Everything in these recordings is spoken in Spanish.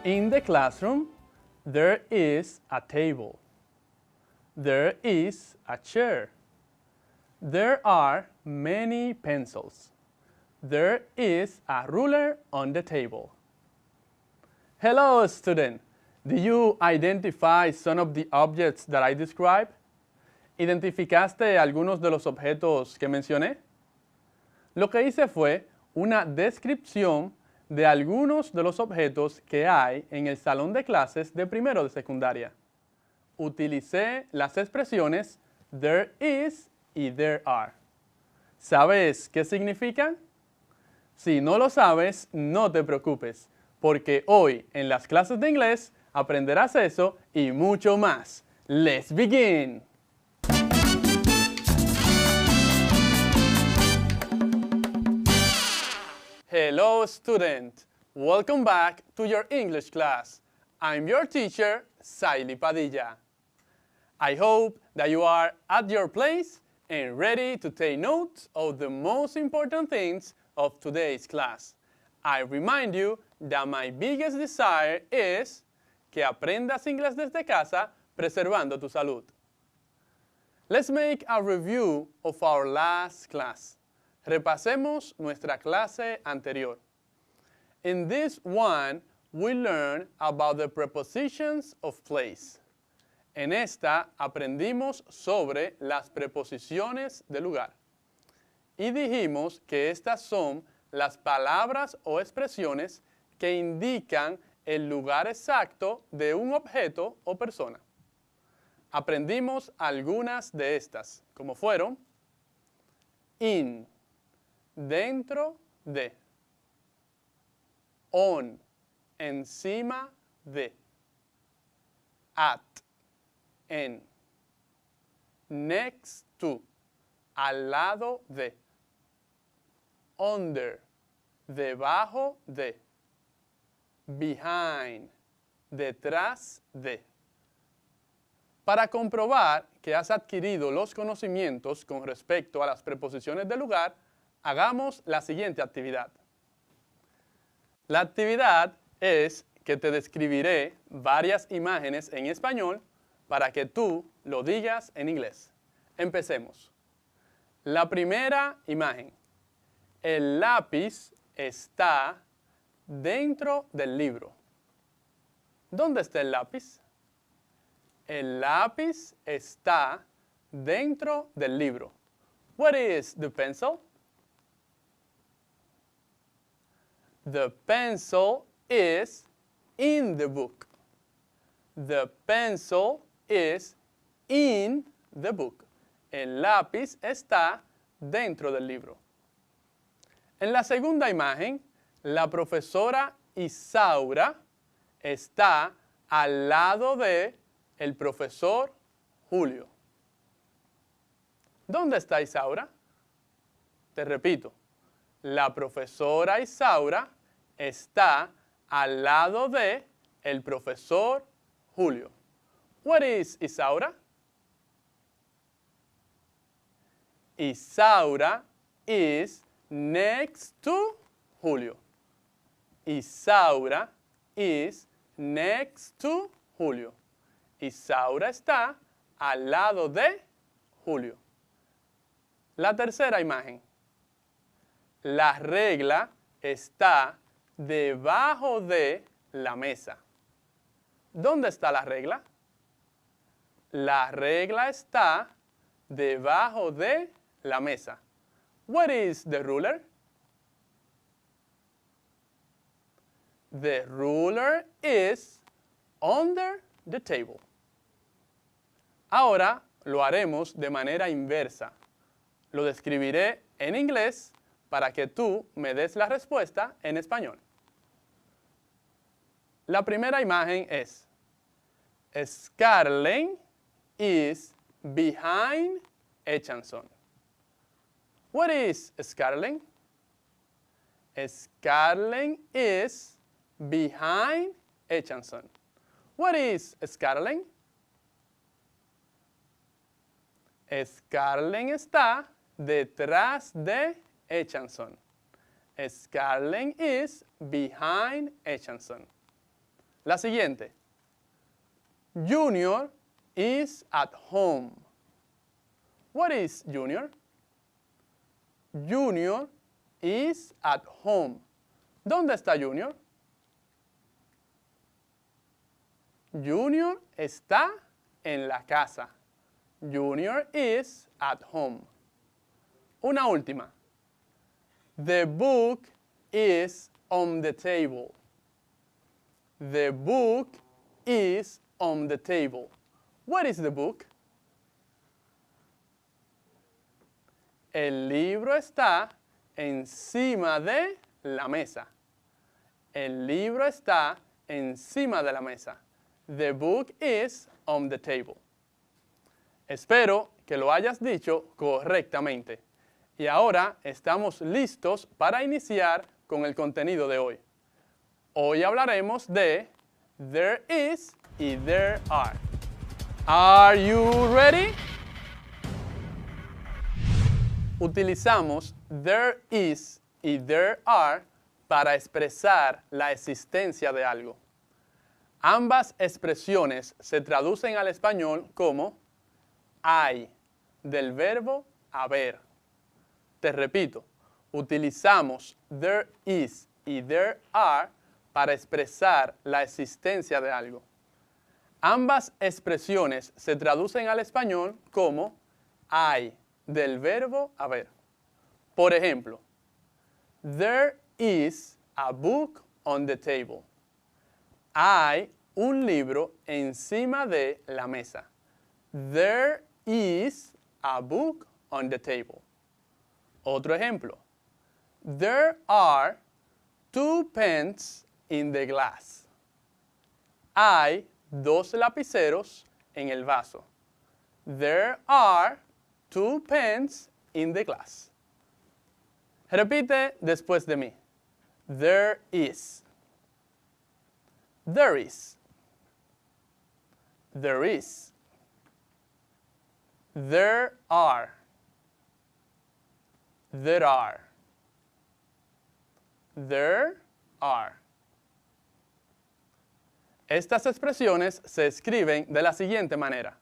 In the classroom, there is a table. There is a chair. There are many pencils. There is a ruler on the table. Hello, student. Do you identify some of the objects that I described? ¿Identificaste algunos de los objetos que mencioné? Lo que hice fue una descripción de algunos de los objetos que hay en el salón de clases de primero de secundaria. Utilicé las expresiones there is y there are. ¿Sabes qué significan? Si no lo sabes, no te preocupes, porque hoy en las clases de inglés aprenderás eso y mucho más. ¡Let's begin! Hello, student. Welcome back to your English class. I'm your teacher, Saily Padilla. I hope that you are at your place and ready to take note of the most important things of today's class. I remind you that my biggest desire is que aprendas inglés desde casa preservando tu salud. Let's make a review of our last class. Repasemos nuestra clase anterior. In this one, we learned about the prepositions of place. En esta aprendimos sobre las preposiciones de lugar. Y dijimos que estas son las palabras o expresiones que indican el lugar exacto de un objeto o persona. Aprendimos algunas de estas, como fueron in, dentro de, on, encima de, at, en, next to, al lado de, under, debajo de, behind, detrás de. Para comprobar que has adquirido los conocimientos con respecto a las preposiciones de lugar, hagamos la siguiente actividad. La actividad es que te describiré varias imágenes en español para que tú lo digas en inglés. Empecemos. La primera imagen. El lápiz está dentro del libro. ¿Dónde está el lápiz? El lápiz está dentro del libro. Where is the pencil? The pencil is in the book. The pencil is in the book. El lápiz está dentro del libro. En la segunda imagen, la profesora Isaura está al lado de el profesor Julio. ¿Dónde está Isaura? Te repito. La profesora Isaura está al lado de el profesor Julio. Where is Isaura? Isaura is next to Julio. Isaura is next to Julio. Isaura está al lado de Julio. La tercera imagen. La regla está debajo de la mesa. ¿Dónde está la regla? La regla está debajo de la mesa. Where is the ruler? The ruler is under the table. Ahora lo haremos de manera inversa. Lo describiré en inglés para que tú me des la respuesta en español. La primera imagen es Scarlett is behind Etchanson. What is Scarlett? Scarlett is behind Etchanson. What is Scarlett? Scarlett está detrás de Etchanson. Scarlett is behind Etchanson. la siguiente. Junior is at home. What is Junior? Junior is at home. ¿Dónde está Junior? Junior está en la casa. Junior is at home. Una última. The book is on the table. The book is on the table. What is the book? El libro está encima de la mesa. El libro está encima de la mesa. The book is on the table. Espero que lo hayas dicho correctamente. Y ahora estamos listos para iniciar con el contenido de hoy. Hoy hablaremos de there is y there are. Are you ready? Utilizamos there is y there are para expresar la existencia de algo. Ambas expresiones se traducen al español como hay, del verbo haber. Te repito, utilizamos there is y there are para expresar la existencia de algo. Ambas expresiones se traducen al español como hay, del verbo haber. Por ejemplo, there is a book on the table. Hay un libro encima de la mesa. There is a book on the table. Otro ejemplo. There are 2 pens in the glass. Hay 2 lapiceros en el vaso. There are 2 pens in the glass. Repite después de mí. There is. There is. There is. There are. There are. There are. Estas expresiones se escriben de la siguiente manera.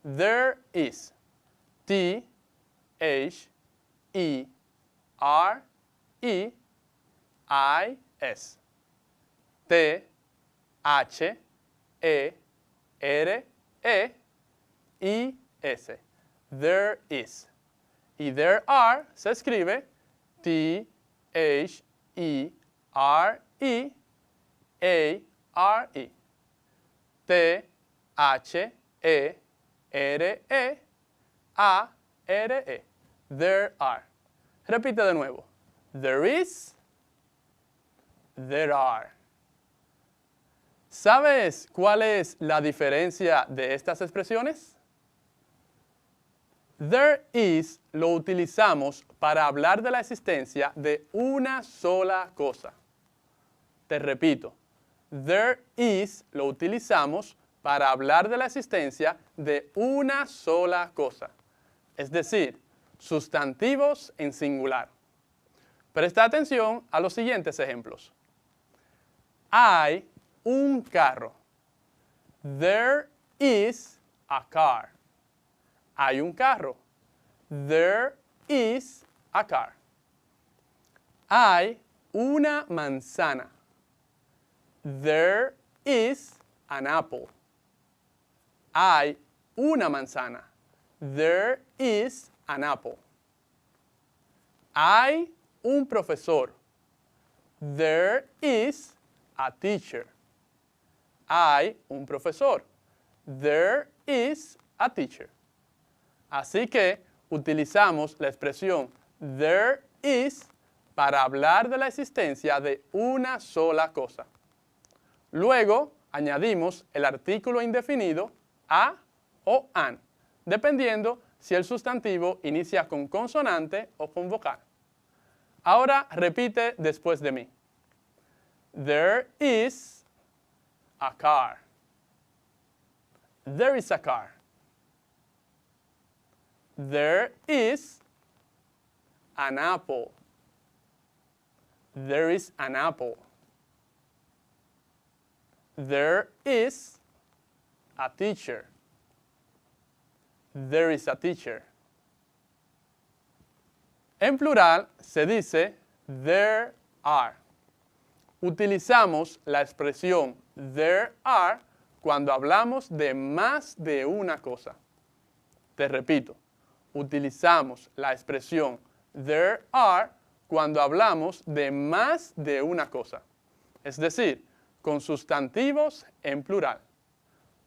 There is. T, H, E, R, E, I, S. T, H, E, R, E, I, S. There is. Y there are se escribe T, H, E, R, E, A, R, E. T, H, E, R, E, A, R, E. There are. Repite de nuevo. There is. There are. ¿Sabes cuál es la diferencia de estas expresiones? There is lo utilizamos para hablar de la existencia de una sola cosa. Te repito, there is lo utilizamos para hablar de la existencia de una sola cosa. Es decir, sustantivos en singular. Presta atención a los siguientes ejemplos. Hay un carro. There is a car. Hay un carro. There is a car. Hay una manzana. There is an apple. Hay una manzana. There is an apple. Hay un profesor. There is a teacher. Hay un profesor. There is a teacher. Así que utilizamos la expresión there is para hablar de la existencia de una sola cosa. Luego añadimos el artículo indefinido a o an, dependiendo si el sustantivo inicia con consonante o con vocal. Ahora repite después de mí. There is a car. There is a car. There is an apple. There is an apple. There is a teacher. There is a teacher. En plural se dice there are. Utilizamos la expresión there are cuando hablamos de más de una cosa. Te repito, utilizamos la expresión there are cuando hablamos de más de una cosa. Es decir, con sustantivos en plural.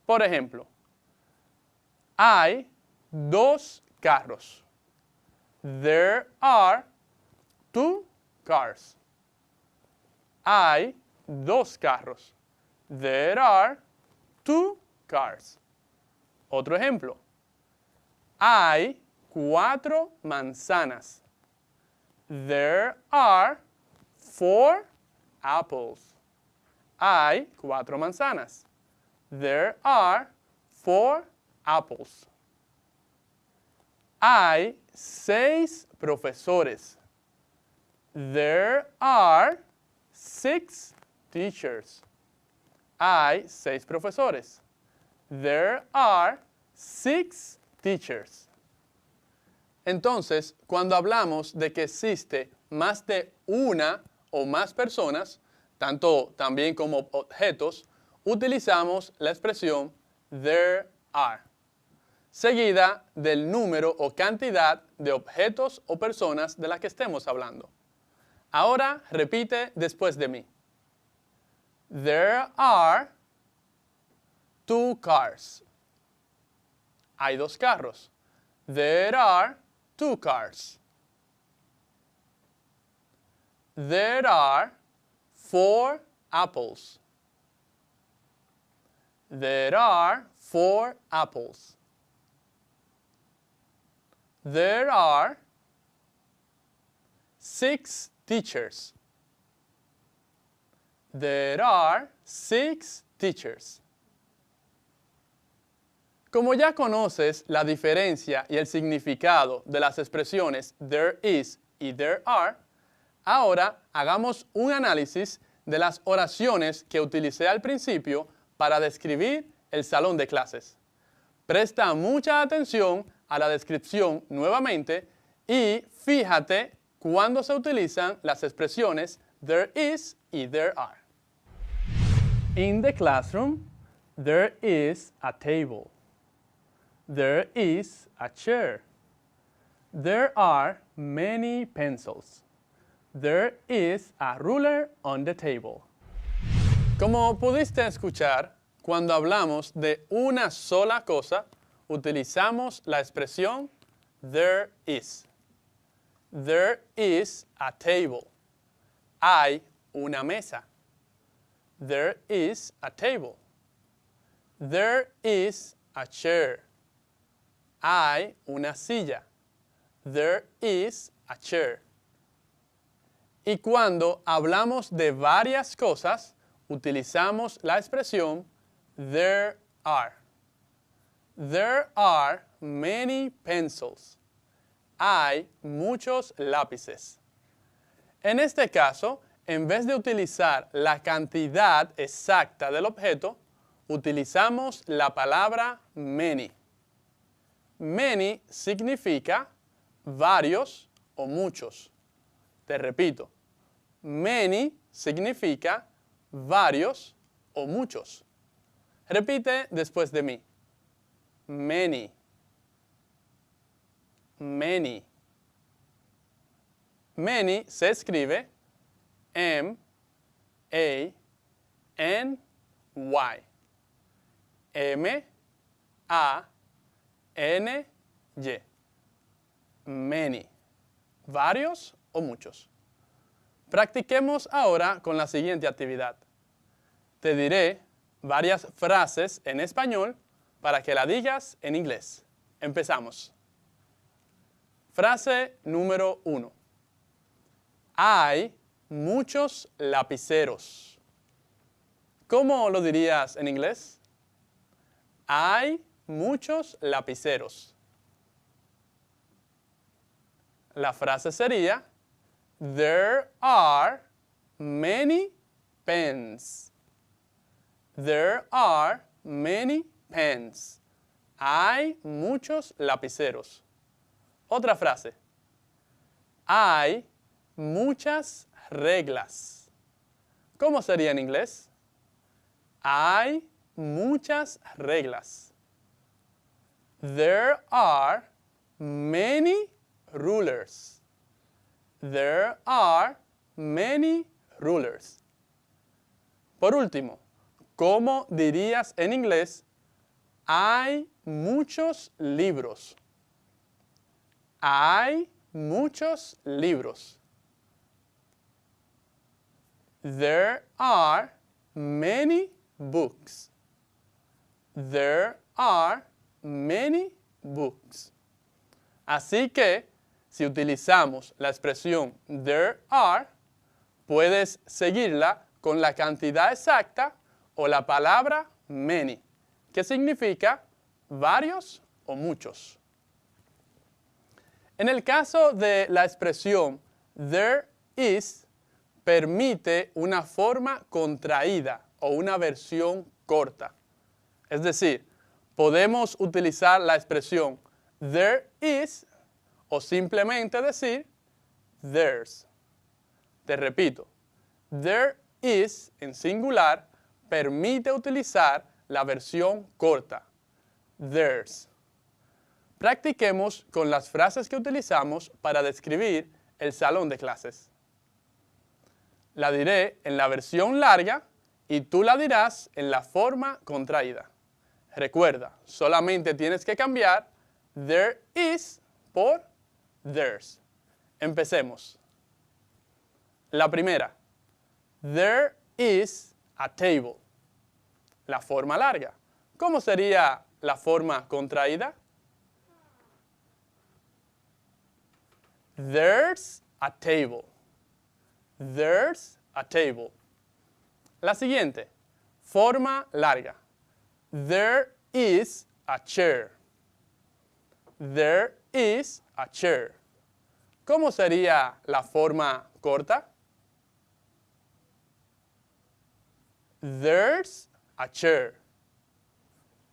Por ejemplo, hay 2 carros. There are 2 cars. Hay 2 carros. There are 2 cars. Otro ejemplo. Hay 4 manzanas. There are 4 apples. Hay 4 manzanas. There are 4 apples. Hay 6 profesores. There are 6 teachers. Hay 6 profesores. There are 6 teachers. Entonces, cuando hablamos de que existe más de una o más personas, tanto también como objetos, utilizamos la expresión there are, seguida del número o cantidad de objetos o personas de las que estemos hablando. Ahora repite después de mí. There are 2 cars. Hay 2 carros. There are 2 cars. There are 4 apples. There are 4 apples. There are 6 teachers. There are 6 teachers. Como ya conoces la diferencia y el significado de las expresiones there is y there are, ahora hagamos un análisis de las oraciones que utilicé al principio para describir el salón de clases. Presta mucha atención a la descripción nuevamente y fíjate cuando se utilizan las expresiones there is y there are. In the classroom, there is a table. There is a chair. There are many pencils. There is a ruler on the table. Como pudiste escuchar, cuando hablamos de una sola cosa, utilizamos la expresión there is. There is a table. Hay una mesa. There is a table. There is a chair. Hay una silla. There is a chair. Y cuando hablamos de varias cosas, utilizamos la expresión there are. There are many pencils. Hay muchos lápices. En este caso, en vez de utilizar la cantidad exacta del objeto, utilizamos la palabra many. Many significa varios o muchos. Te repito, many significa varios o muchos. Repite después de mí. Many. Many. Many se escribe M-A-N-Y. M-A-N-Y. Many. Varios o muchos. Practiquemos ahora con la siguiente actividad. Te diré varias frases en español para que la digas en inglés. Empezamos. Frase número 1. Hay muchos lapiceros. ¿Cómo lo dirías en inglés? Hay muchos lapiceros. La frase sería There are many pens. There are many pens. Hay muchos lapiceros. Otra frase. Hay muchas reglas. ¿Cómo sería en inglés? Hay muchas reglas. There are many rulers. There are many rulers. Por último, ¿cómo dirías en inglés? Hay muchos libros. Hay muchos libros. There are many books. There are many books. Así que, si utilizamos la expresión there are, puedes seguirla con la cantidad exacta o la palabra many, que significa varios o muchos. En el caso de la expresión there is, permite una forma contraída o una versión corta. Es decir, podemos utilizar la expresión there is o simplemente decir there's. Te repito, there is en singular permite utilizar la versión corta, there's. Practiquemos con las frases que utilizamos para describir el salón de clases. La diré en la versión larga y tú la dirás en la forma contraída. Recuerda, solamente tienes que cambiar there is por there's. Empecemos. La primera. There is a table. La forma larga. ¿Cómo sería la forma contraída? There's a table. There's a table. La siguiente. Forma larga. There is a chair. There is a chair. ¿Cómo sería la forma corta? There's a chair.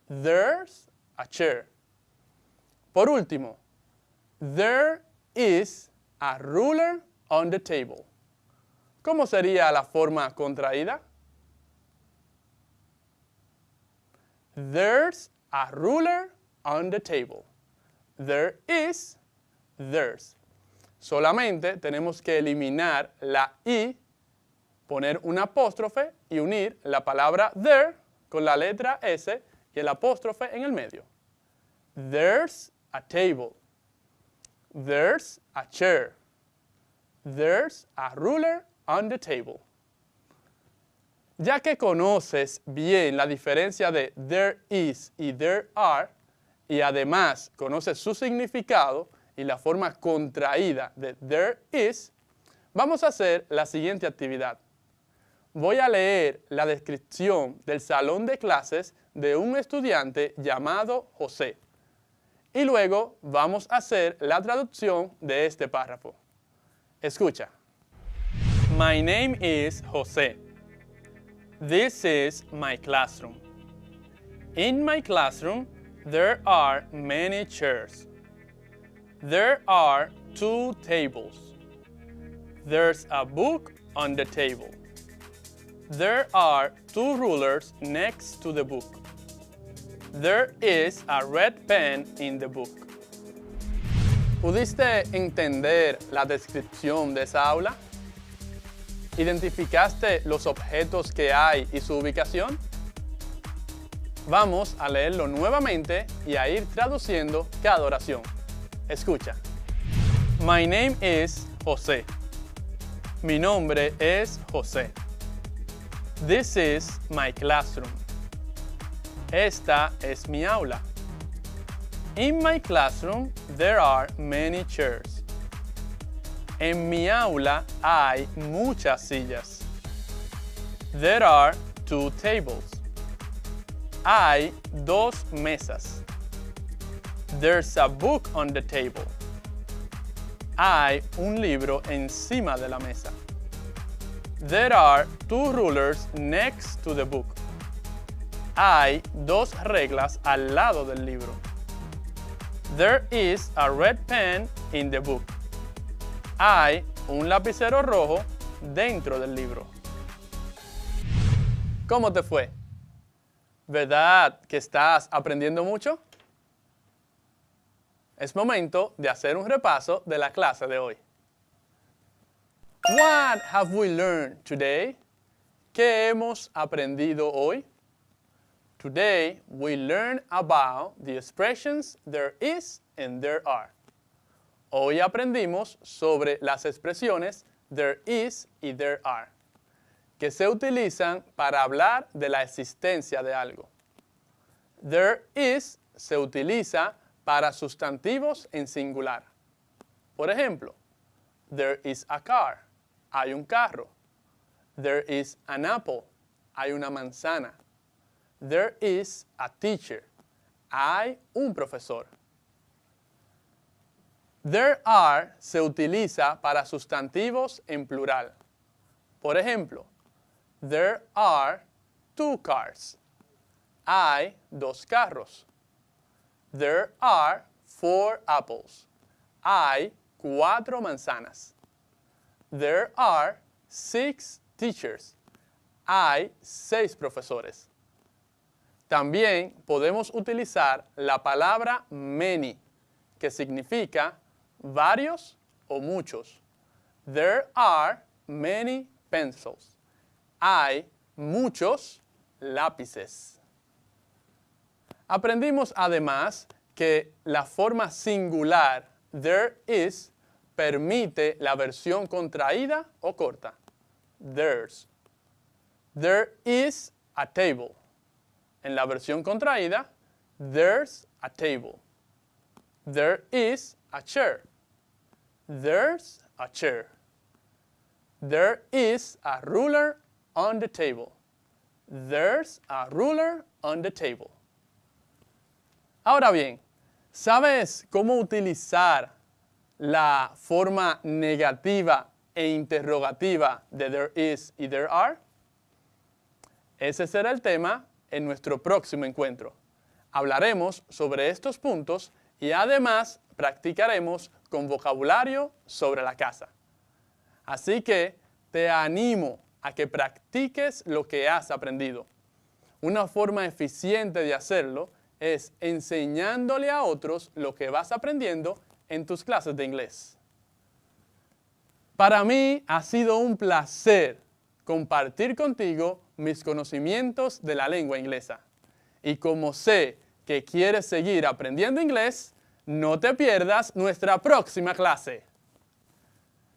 There's a chair. Por último, there is a ruler on the table. ¿Cómo sería la forma contraída? There's a ruler on the table. There is, there's. Solamente tenemos que eliminar la I, poner un apóstrofe y unir la palabra there con la letra S y el apóstrofe en el medio. There's a table. There's a chair. There's a ruler on the table. Ya que conoces bien la diferencia de there is y there are, y además conoces su significado y la forma contraída de there is, vamos a hacer la siguiente actividad. Voy a leer la descripción del salón de clases de un estudiante llamado José. Y luego vamos a hacer la traducción de este párrafo. Escucha. My name is José. This is my classroom. In my classroom, there are many chairs. There are 2 tables. There's a book on the table. There are 2 rulers next to the book. There is a red pen in the book. ¿Pudiste entender la descripción de esa aula? ¿Identificaste los objetos que hay y su ubicación? Vamos a leerlo nuevamente y a ir traduciendo cada oración. Escucha. My name is José. Mi nombre es José. This is my classroom. Esta es mi aula. In my classroom, there are many chairs. En mi aula hay muchas sillas. There are 2 tables. Hay 2 mesas. There's a book on the table. Hay un libro encima de la mesa. There are 2 rulers next to the book. Hay dos reglas al lado del libro. There is a red pen in the book. Hay un lapicero rojo dentro del libro. ¿Cómo te fue? ¿Verdad que estás aprendiendo mucho? Es momento de hacer un repaso de la clase de hoy. What have we learned today? ¿Qué hemos aprendido hoy? Today we learn about the expressions there is and there are. Hoy aprendimos sobre las expresiones there is y there are, que se utilizan para hablar de la existencia de algo. There is se utiliza para sustantivos en singular. Por ejemplo, there is a car, hay un carro. There is an apple, hay una manzana. There is a teacher, hay un profesor. There are se utiliza para sustantivos en plural. Por ejemplo, there are 2 cars. Hay 2 carros. There are 4 apples. Hay 4 manzanas. There are 6 teachers. Hay 6 profesores. También podemos utilizar la palabra many, que significa varios o muchos. There are many pencils. Hay muchos lápices. Aprendimos además que la forma singular there is permite la versión contraída o corta. There's. There is a table. En la versión contraída, there's a table. There is a chair. There's a chair. There is a ruler on the table. There's a ruler on the table. Ahora bien, ¿sabes cómo utilizar la forma negativa e interrogativa de there is y there are? Ese será el tema en nuestro próximo encuentro. Hablaremos sobre estos puntos y además practicaremos con vocabulario sobre la casa. Así que te animo a que practiques lo que has aprendido. Una forma eficiente de hacerlo es enseñándole a otros lo que vas aprendiendo en tus clases de inglés. Para mí ha sido un placer compartir contigo mis conocimientos de la lengua inglesa. Y como sé que quieres seguir aprendiendo inglés, no te pierdas nuestra próxima clase.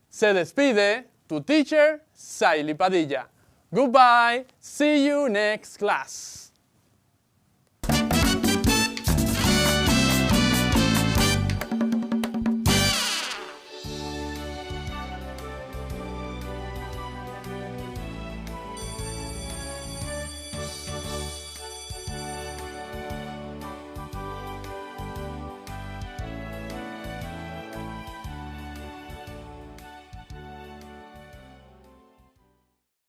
Se despide tu teacher, Saily Padilla. Goodbye. See you next class.